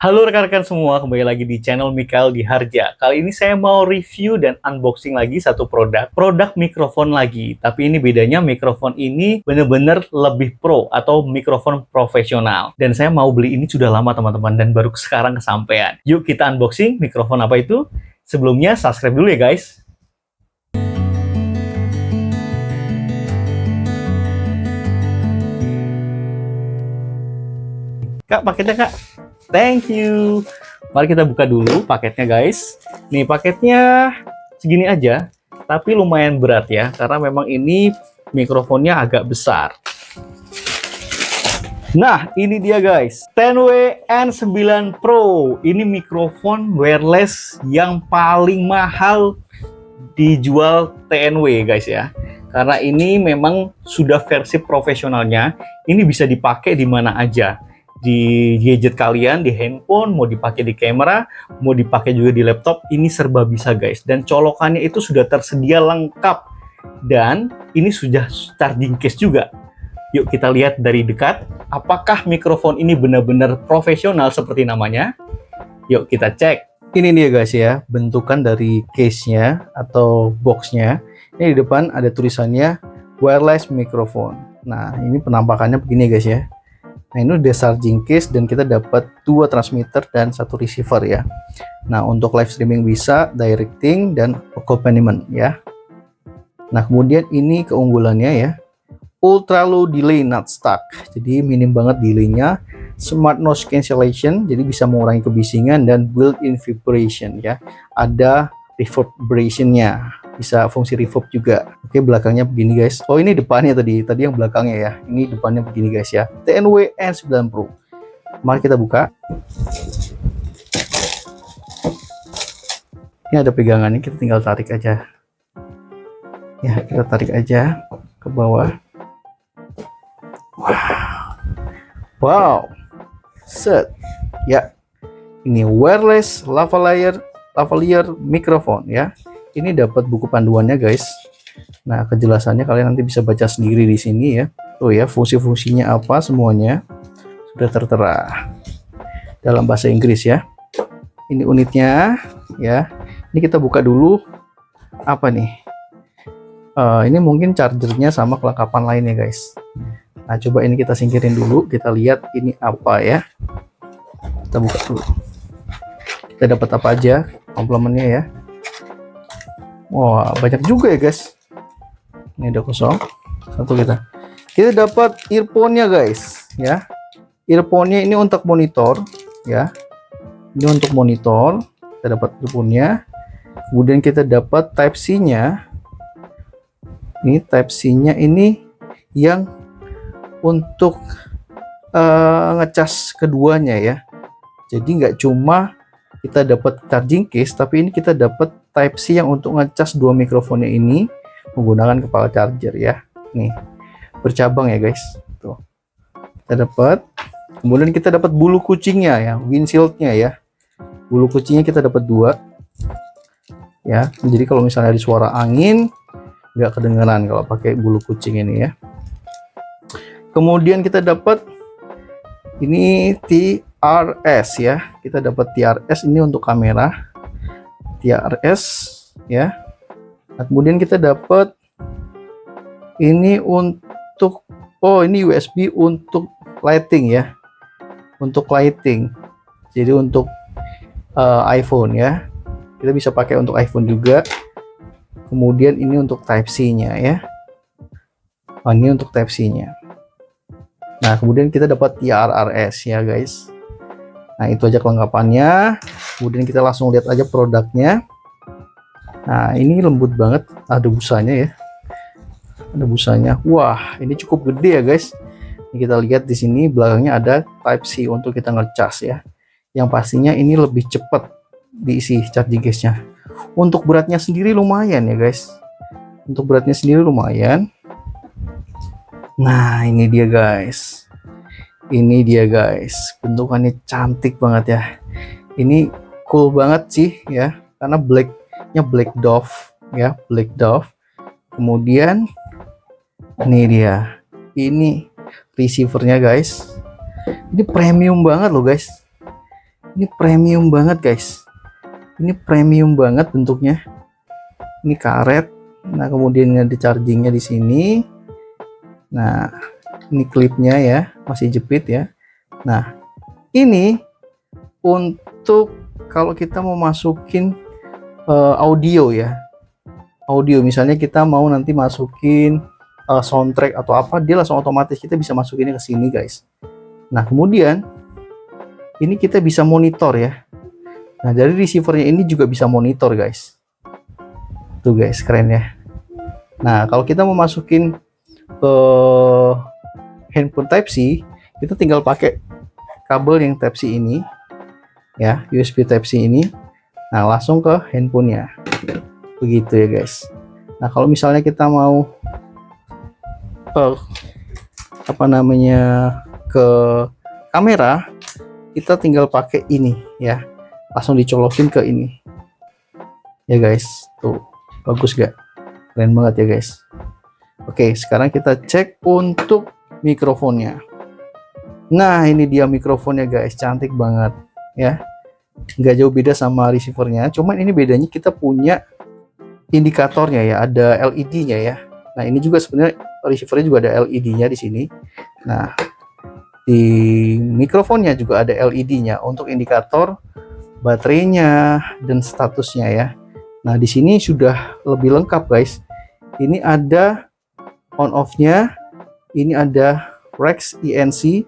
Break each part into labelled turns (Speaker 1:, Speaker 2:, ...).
Speaker 1: Halo rekan-rekan semua, kembali lagi di channel Mikael di Harja. Kali ini saya mau review dan unboxing lagi satu produk mikrofon lagi. Tapi ini bedanya mikrofon ini bener-bener lebih pro atau mikrofon profesional. Dan saya mau beli ini sudah lama teman-teman dan baru sekarang kesampaian. Yuk kita unboxing mikrofon apa itu. Sebelumnya subscribe dulu ya guys. Kak, paketnya kak. Thank you. Mari kita buka dulu paketnya guys. Nih paketnya segini aja, tapi lumayan berat ya, karena memang ini mikrofonnya agak besar. Nah, ini dia guys, Tenwe N9 Pro. Ini mikrofon wireless yang paling mahal dijual TNW guys ya. Karena ini memang sudah versi profesionalnya. Ini bisa dipakai di mana aja. Di gadget kalian, di handphone, mau dipakai di kamera, mau dipakai juga di laptop, ini serba bisa guys. Dan colokannya itu sudah tersedia lengkap. Dan ini sudah charging case juga. Yuk kita lihat dari dekat, apakah mikrofon ini benar-benar profesional seperti namanya? Yuk kita cek. Ini dia guys ya, bentukan dari case-nya atau box-nya. Ini di depan ada tulisannya wireless microphone. Nah, ini penampakannya begini guys ya. Nah, ini udah charging case dan kita dapat 2 transmitter dan 1 receiver ya. Nah, untuk live streaming bisa, directing, dan accompaniment ya. Nah, kemudian ini keunggulannya ya. Ultra low delay not stuck. Jadi minim banget delaynya. Smart noise cancellation, jadi bisa mengurangi kebisingan, dan built-in vibration ya. Ada reverberation-nya. Bisa fungsi reverb juga. Oke, belakangnya begini guys. Oh, ini depannya tadi yang belakangnya ya. Ini depannya begini guys ya. TNW N9 Pro. Mari kita buka. Ini ada pegangannya, kita tinggal tarik aja. Ya, kita tarik aja ke bawah. Wow. Set. Ya. Ini wireless lavalier microphone ya. Ini dapat buku panduannya guys. Nah, kejelasannya kalian nanti bisa baca sendiri di sini ya. Tuh ya, fungsi-fungsinya apa semuanya sudah tertera dalam bahasa Inggris ya. Ini unitnya ya. Ini kita buka dulu. Apa nih? Ini mungkin chargernya sama kelengkapan lainnya guys. Nah, coba ini kita singkirin dulu. Kita lihat ini apa ya. Kita buka dulu. Kita dapat apa aja komplemennya ya. Wah, banyak juga ya guys. Ini udah kosong. Satu kita dapat earphone-nya guys ya. Earphone-nya ini untuk monitor ya. Ini untuk monitor. Kita dapat earphone-nya. Kemudian kita dapat type C-nya. Ini type C-nya ini yang untuk ngecas keduanya ya. Jadi nggak cuma kita dapat charging case, tapi ini kita dapat type C yang untuk ngecas dua mikrofonnya ini menggunakan kepala charger ya. Nih, bercabang ya guys. Tuh. Kita dapat. Kemudian kita dapat bulu kucingnya ya, windshield-nya ya. Bulu kucingnya kita dapat 2. Ya, jadi kalau misalnya ada suara angin nggak kedengeran kalau pakai bulu kucing ini ya. Kemudian kita dapat ini TRS ya. Kita dapat TRS ini untuk kamera. TRS ya. Nah, kemudian kita dapat ini untuk ini USB untuk lighting ya. Untuk lighting. Jadi untuk iPhone ya. Kita bisa pakai untuk iPhone juga. Kemudian ini untuk Type C-nya ya. Oh, ini untuk Type C-nya. Nah, kemudian kita dapat TRRS ya guys. Nah, itu aja kelengkapannya. Kemudian kita langsung lihat aja produknya. Nah, ini lembut banget. Ada busanya ya. Ada busanya. Wah, ini cukup gede ya guys. Ini kita lihat di sini belakangnya ada Type C untuk kita ngecas ya. Yang pastinya ini lebih cepat diisi charging case-nya. Untuk beratnya sendiri lumayan ya guys. Untuk beratnya sendiri lumayan. Nah, ini dia guys. Ini dia guys. Bentukannya cantik banget ya. Ini cool banget sih ya. Karena blacknya black dove ya, black dove. Kemudian ini dia. Ini receivernya guys. Ini premium banget loh guys. Ini premium banget guys. Ini premium banget bentuknya. Ini karet. Nah, kemudian ada chargingnya di sini. Nah, ini klipnya ya, masih jepit ya. Nah, ini untuk kalau kita mau masukin audio ya. Audio misalnya kita mau nanti masukin soundtrack atau apa, dia langsung otomatis kita bisa masukinnya ke sini guys. Nah, kemudian ini kita bisa monitor ya. Nah, dari receivernya ini juga bisa monitor guys. Tuh guys, keren ya. Nah, kalau kita mau masukin ke handphone Type-C, kita tinggal pakai kabel yang Type-C ini ya, USB Type-C ini. Nah, langsung ke handphonenya. Begitu ya guys. Nah, kalau misalnya kita mau ke kamera, kita tinggal pakai ini ya, langsung dicolokin ke ini ya guys. Tuh, bagus gak? Keren banget ya guys. Oke, sekarang kita cek untuk mikrofonnya. Nah, ini dia mikrofonnya guys, cantik banget ya, nggak jauh beda sama receivernya, cuman ini bedanya kita punya indikatornya ya, ada LED-nya ya. Nah, ini juga sebenarnya receivernya juga ada LED-nya di sini. Nah, di mikrofonnya juga ada LED-nya untuk indikator baterainya dan statusnya ya. Nah, di sini sudah lebih lengkap guys. Ini ada on off-nya, ini ada Rex ENC,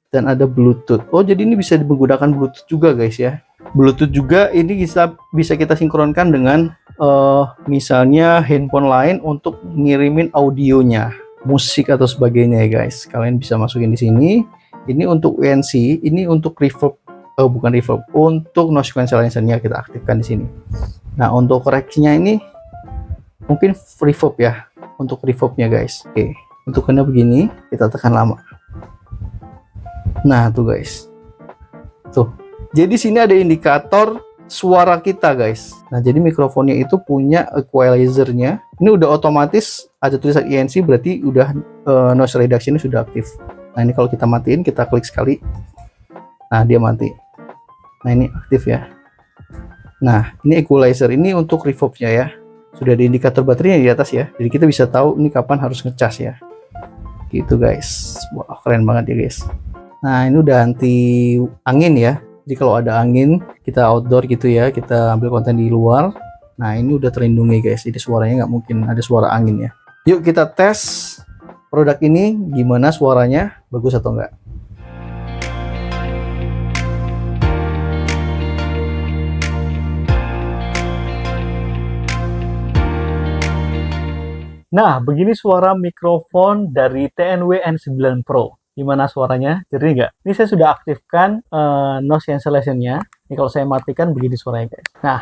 Speaker 1: dan ada Bluetooth. Oh, jadi ini bisa menggunakan Bluetooth juga guys ya. Bluetooth juga ini bisa kita sinkronkan dengan misalnya handphone lain untuk ngirimin audionya, musik atau sebagainya ya guys. Kalian bisa masukin di sini. Ini untuk UNC, ini untuk reverb, bukan reverb, untuk noise cancellation-nya kita aktifkan di sini. Nah, untuk koreksinya ini mungkin reverb ya, untuk reverbnya guys. Oke, untuknya begini, kita tekan lama. Nah, tuh guys. Tuh. Jadi sini ada indikator suara kita guys. Nah, jadi mikrofonnya itu punya equalizer-nya. Ini udah otomatis ada tulisan ENC, berarti udah noise reduction-nya sudah aktif. Nah, ini kalau kita matiin, kita klik sekali. Nah, dia mati. Nah, ini aktif ya. Nah, ini equalizer, ini untuk reverb-nya ya. Sudah ada indikator baterainya di atas ya. Jadi kita bisa tahu ini kapan harus ngecas ya. Gitu guys. Wah, keren banget ya guys. Nah, ini udah anti angin ya. Jadi kalau ada angin, kita outdoor gitu ya, kita ambil konten di luar. Nah, ini udah terlindungi guys. Jadi suaranya nggak mungkin ada suara angin ya. Yuk kita tes produk ini, gimana suaranya, bagus atau enggak. Nah, begini suara mikrofon dari TNW N9 Pro. Gimana suaranya? Jernih nggak? Ini saya sudah aktifkan noise cancellation-nya. Ini kalau saya matikan begini suaranya guys. Nah,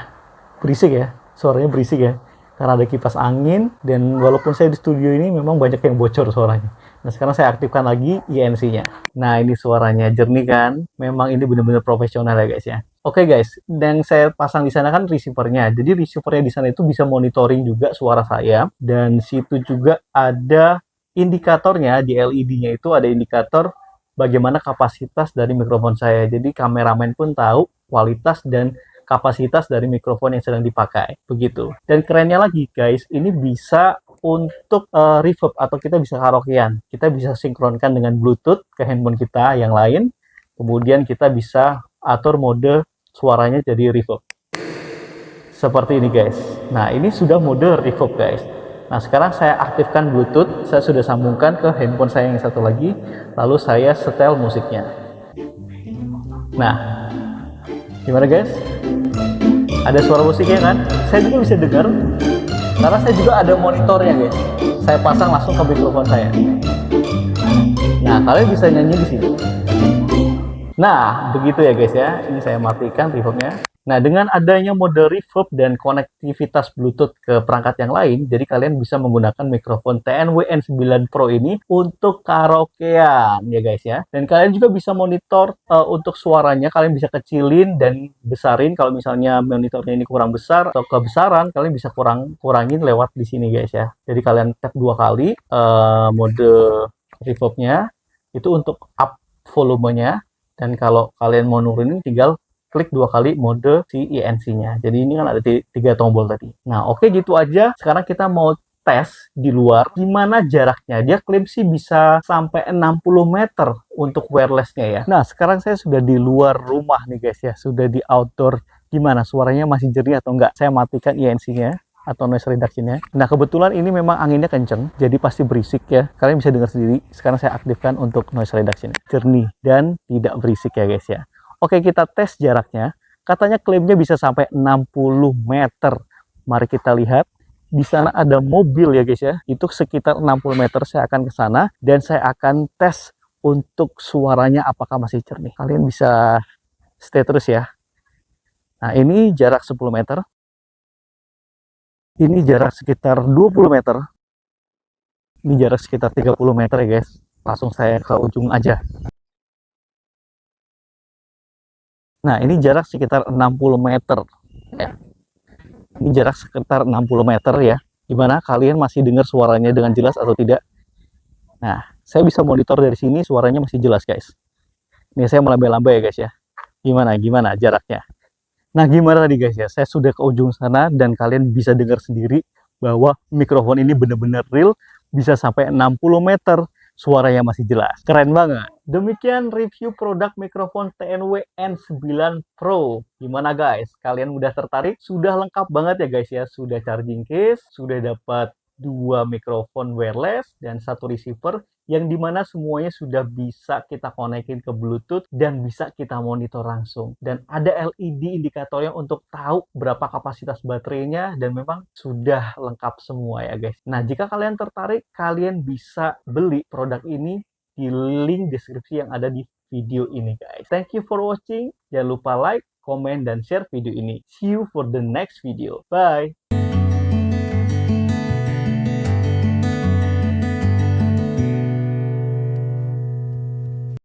Speaker 1: berisik ya. Suaranya berisik ya. Karena ada kipas angin, dan walaupun saya di studio ini memang banyak yang bocor suaranya. Nah, sekarang saya aktifkan lagi INC-nya. Nah, ini suaranya jernih kan? Memang ini benar-benar profesional ya guys ya. Oke guys, dan saya pasang di sana kan receivernya. Jadi receivernya di sana itu bisa monitoring juga suara saya, dan situ juga ada indikatornya. Di LED-nya itu ada indikator bagaimana kapasitas dari mikrofon saya. Jadi kameramen pun tahu kualitas dan kapasitas dari mikrofon yang sedang dipakai, begitu. Dan kerennya lagi guys, ini bisa untuk reverb atau kita bisa karaokean. Kita bisa sinkronkan dengan Bluetooth ke handphone kita yang lain. Kemudian kita bisa atur mode suaranya jadi reverb. Seperti ini guys. Nah, ini sudah mode reverb guys. Nah, sekarang saya aktifkan Bluetooth. Saya sudah sambungkan ke handphone saya yang satu lagi. Lalu saya setel musiknya. Nah, gimana guys? Ada suara musiknya kan? Saya juga bisa dengar karena saya juga ada monitornya guys. Saya pasang langsung ke mikrofon saya. Nah, kalian bisa nyanyi di sini. Nah, begitu ya guys ya. Ini saya matikan reverbnya. Nah, dengan adanya mode reverb dan konektivitas Bluetooth ke perangkat yang lain, jadi kalian bisa menggunakan mikrofon TNW N9 Pro ini untuk karaokean ya guys ya. Dan kalian juga bisa monitor untuk suaranya, kalian bisa kecilin dan besarin. Kalau misalnya monitornya ini kurang besar atau kebesaran, kalian bisa kurangin lewat di sini guys ya. Jadi kalian tap 2 kali mode reverbnya itu untuk up volumenya, dan kalau kalian mau nurunin tinggal klik 2 kali mode si INC-nya. Jadi ini kan ada 3 tombol tadi. Nah, oke gitu aja. Sekarang kita mau tes di luar gimana jaraknya. Dia klaim sih bisa sampai 60 meter untuk wirelessnya ya. Nah, sekarang saya sudah di luar rumah nih guys ya. Sudah di outdoor. Gimana suaranya, masih jernih atau enggak? Saya matikan INC-nya atau noise reduction-nya. Nah, kebetulan ini memang anginnya kenceng, jadi pasti berisik ya. Kalian bisa dengar sendiri. Sekarang saya aktifkan untuk noise reduction. Jernih dan tidak berisik ya guys ya. Oke, kita tes jaraknya. Katanya klaimnya bisa sampai 60 meter. Mari kita lihat. Di sana ada mobil ya guys ya. Itu sekitar 60 meter saya akan ke sana dan saya akan tes untuk suaranya apakah masih jernih. Kalian bisa stay terus ya. Nah, ini jarak 10 meter. Ini jarak sekitar 20 meter. Ini jarak sekitar 30 meter ya guys. Langsung saya ke ujung aja. Nah, ini jarak sekitar 60 meter. Ya. Ini jarak sekitar 60 meter ya. Gimana? Kalian masih dengar suaranya dengan jelas atau tidak? Nah, saya bisa monitor dari sini suaranya masih jelas guys. Ini saya melambai-lambai ya guys ya. Gimana jaraknya? Nah, gimana tadi guys ya? Saya sudah ke ujung sana dan kalian bisa dengar sendiri bahwa mikrofon ini benar-benar real, bisa sampai 60 meter. Suaranya masih jelas. Keren banget. Demikian review produk mikrofon TNW N9 Pro. Gimana guys? Kalian udah tertarik? Sudah lengkap banget ya guys ya. Sudah charging case, sudah dapat 2 mikrofon wireless dan 1 receiver, yang dimana semuanya sudah bisa kita konekin ke Bluetooth dan bisa kita monitor langsung. Dan ada LED indikatornya untuk tahu berapa kapasitas baterainya dan memang sudah lengkap semua ya guys. Nah, jika kalian tertarik, kalian bisa beli produk ini di link deskripsi yang ada di video ini guys. Thank you for watching. Jangan lupa like, comment, dan share video ini. See you for the next video. Bye!